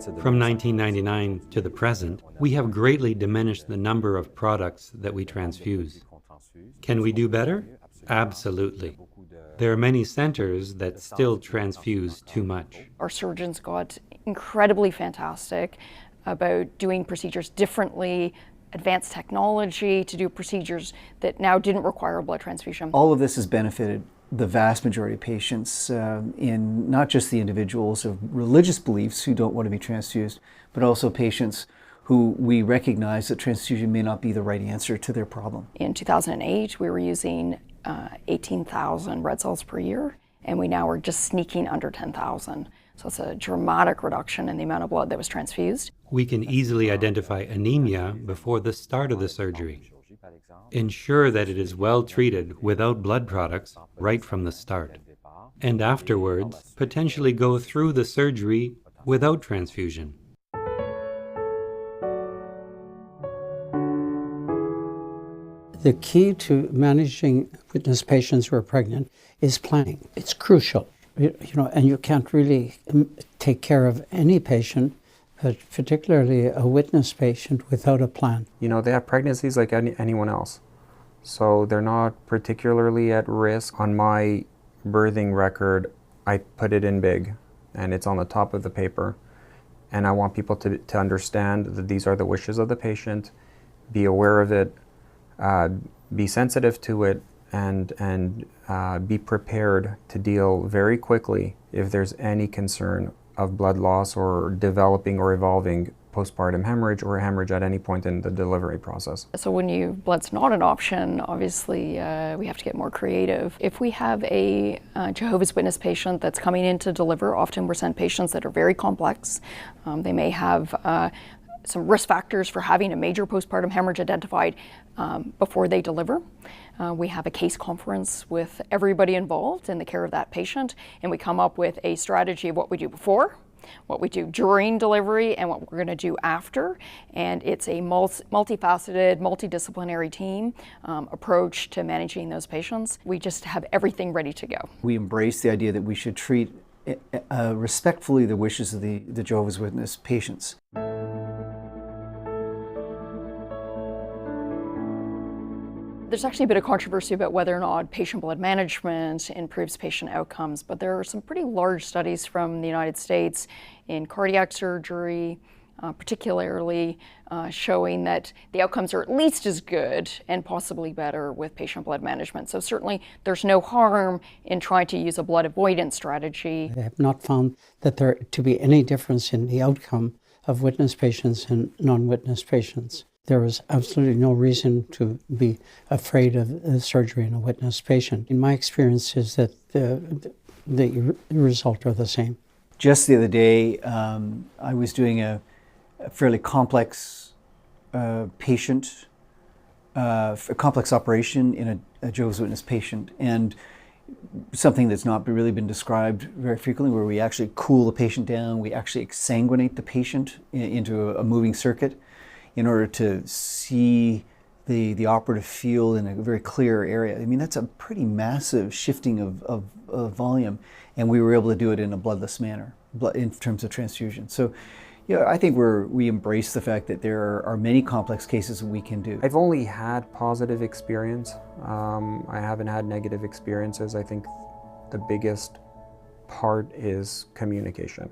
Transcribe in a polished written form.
From 1999 to the present, we have greatly diminished the number of products that we transfuse. Can we do better? Absolutely. There are many centers that still transfuse too much. Our surgeons got incredibly fantastic about doing procedures differently, advanced technology to do procedures that now didn't require a blood transfusion. All of this has benefited the vast majority of patients in not just the individuals of religious beliefs who don't want to be transfused, but also patients who we recognize that transfusion may not be the right answer to their problem. In 2008, we were using 18,000 red cells per year, and we now are just sneaking under 10,000. So it's a dramatic reduction in the amount of blood that was transfused. We can easily identify anemia before the start of the surgery. Ensure that it is well treated without blood products right from the start. And afterwards, potentially go through the surgery without transfusion. The key to managing witness patients who are pregnant is planning. It's crucial, and you can't really take care of any patient, but particularly a witness patient, without a plan. They have pregnancies like anyone else. So they're not particularly at risk. On my birthing record, I put it in big, and it's on the top of the paper. And I want people to understand that these are the wishes of the patient, be aware of it, be sensitive to it, and be prepared to deal very quickly if there's any concern of blood loss or developing or evolving postpartum hemorrhage or hemorrhage at any point in the delivery process. So when blood's not an option, obviously we have to get more creative. If we have a Jehovah's Witness patient that's coming in to deliver, often we're sent patients that are very complex. They may have some risk factors for having a major postpartum hemorrhage identified before they deliver. We have a case conference with everybody involved in the care of that patient, and we come up with a strategy of what we do before, what we do during delivery, and what we're going to do after. And it's a multifaceted, multidisciplinary team approach to managing those patients. We just have everything ready to go. We embrace the idea that we should treat respectfully the wishes of the Jehovah's Witness patients. There's actually a bit of controversy about whether or not patient blood management improves patient outcomes, but there are some pretty large studies from the United States in cardiac surgery, particularly showing that the outcomes are at least as good and possibly better with patient blood management. So certainly there's no harm in trying to use a blood avoidance strategy. They have not found that there to be any difference in the outcome of witness patients and non-witness patients. There is absolutely no reason to be afraid of surgery in a witness patient. In my experience is that the result are the same. Just the other day, I was doing a fairly complex patient, a complex operation in a Jehovah's Witness patient, and something that's not really been described very frequently, where we actually cool the patient down, we actually exsanguinate the patient into a moving circuit in order to see the operative field in a very clear area. I mean, that's a pretty massive shifting of volume, and we were able to do it in a bloodless manner in terms of transfusion. So, I think we embrace the fact that there are many complex cases that we can do. I've only had positive experience. I haven't had negative experiences. I think the biggest part is communication.